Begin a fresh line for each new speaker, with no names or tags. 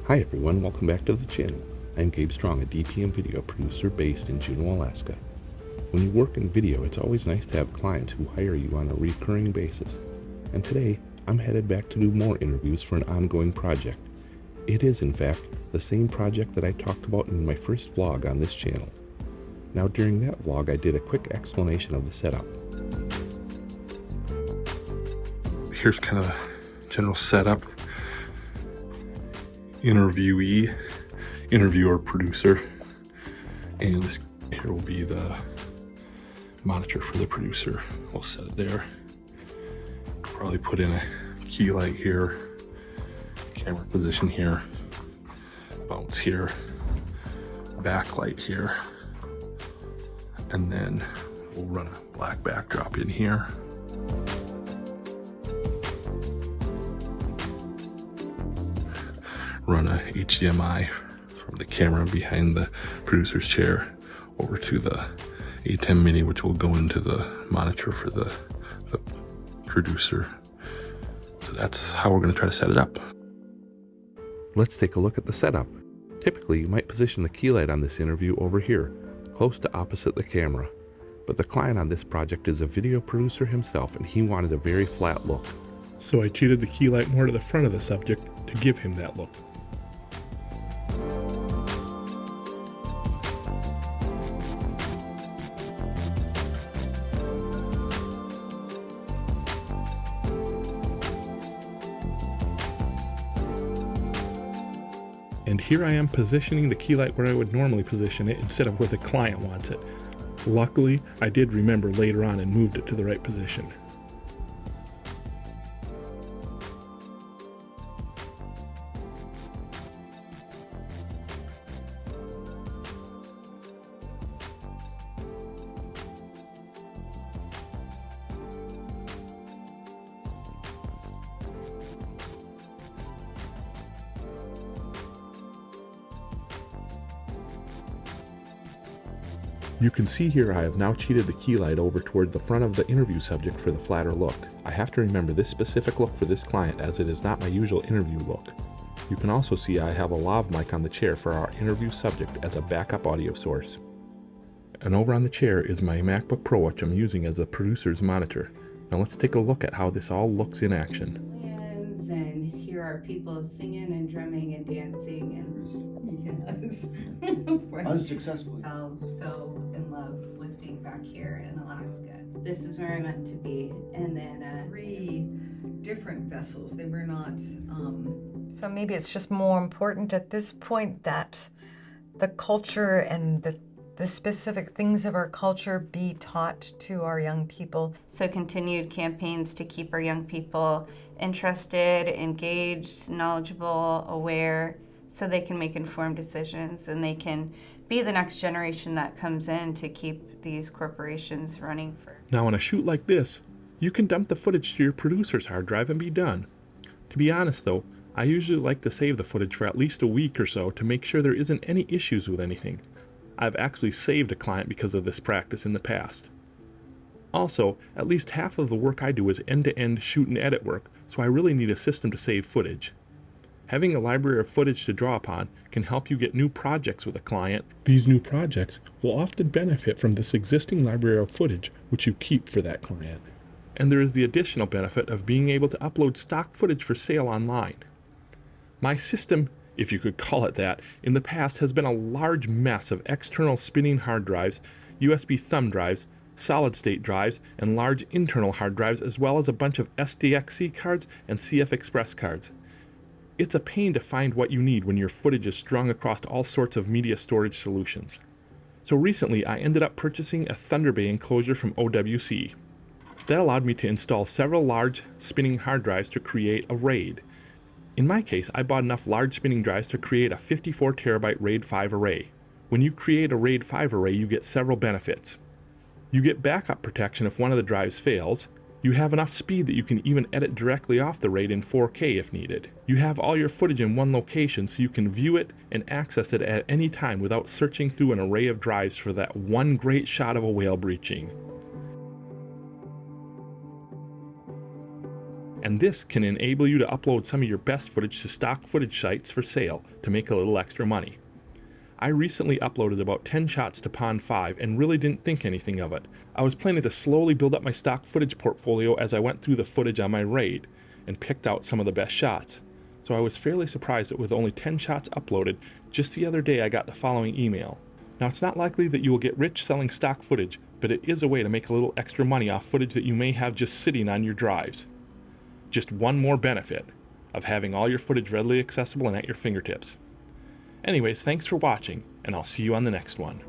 Hi everyone, welcome back to the channel. I'm Gabe Strong, a DTM video producer based in Juneau, Alaska. When you work in video, it's always nice to have clients who hire you on a recurring basis. And today, I'm headed back to do more interviews for an ongoing project. It is, in fact, the same project that I talked about in my first vlog on this channel. Now, during that vlog, I did a quick explanation of the setup.
Here's kind of the general setup. Interviewee, interviewer, producer, and this here will be the monitor for the producer. We'll set it there. Probably put in a key light here, camera position here, bounce here, backlight here, and then we'll run a black backdrop in here. Run a HDMI from the camera behind the producer's chair over to the A10 Mini, which will go into the monitor for the producer. So that's how we're going to try to set it up.
Let's take a look at the setup. Typically, you might position the key light on this interview over here, close to opposite the camera. But the client on this project is a video producer himself, and he wanted a very flat look.
So I cheated the key light more to the front of the subject to give him that look. And here I am positioning the key light where I would normally position it instead of where the client wants it. Luckily, I did remember later on and moved it to the right position. You can see here I have now cheated the key light over toward the front of the interview subject for the flatter look. I have to remember this specific look for this client as it is not my usual interview look. You can also see I have a lav mic on the chair for our interview subject as a backup audio source. And over on the chair is my MacBook Pro, which I'm using as a producer's monitor. Now let's take a look at how this all looks in action.
And here are people singing and drumming and dancing and yes.
Unsuccessfully.
Fell so in love with being back here in Alaska. This is where I meant to be. And then
3 different vessels. They were not
So maybe it's just more important at this point that the culture and the specific things of our culture be taught to our young people.
so continued campaigns to keep our young people interested, engaged, knowledgeable, aware, so they can make informed decisions and they can be the next generation that comes in to keep these corporations running for.
Now on a shoot like this, you can dump the footage to your producer's hard drive and be done. To be honest though, I usually like to save the footage for at least a week or so to make sure there isn't any issues with anything. I've actually saved a client because of this practice in the past. Also, at least half of the work I do is end-to-end shoot and edit work, so I really need a system to save footage. Having a library of footage to draw upon can help you get new projects with a client. These new projects will often benefit from this existing library of footage which you keep for that client. And there is the additional benefit of being able to upload stock footage for sale online. My system, if you could call it that, in the past has been a large mess of external spinning hard drives, USB thumb drives, solid-state drives, and large internal hard drives, as well as a bunch of SDXC cards and CF Express cards. It's a pain to find what you need when your footage is strung across all sorts of media storage solutions. So recently I ended up purchasing a Thunderbay enclosure from OWC. That allowed me to install several large spinning hard drives to create a RAID. In my case, I bought enough large spinning drives to create a 54 terabyte RAID 5 array. When you create a RAID 5 array, you get several benefits. You get backup protection if one of the drives fails. You have enough speed that you can even edit directly off the RAID in 4K if needed. You have all your footage in one location so you can view it and access it at any time without searching through an array of drives for that one great shot of a whale breaching. And this can enable you to upload some of your best footage to stock footage sites for sale to make a little extra money. I recently uploaded about 10 shots to Pond 5 and really didn't think anything of it. I was planning to slowly build up my stock footage portfolio as I went through the footage on my raid and picked out some of the best shots. So I was fairly surprised that with only 10 shots uploaded, just the other day I got the following email. Now, it's not likely that you will get rich selling stock footage, but it is a way to make a little extra money off footage that you may have just sitting on your drives. Just one more benefit of having all your footage readily accessible and at your fingertips. Anyways, thanks for watching, and I'll see you on the next one.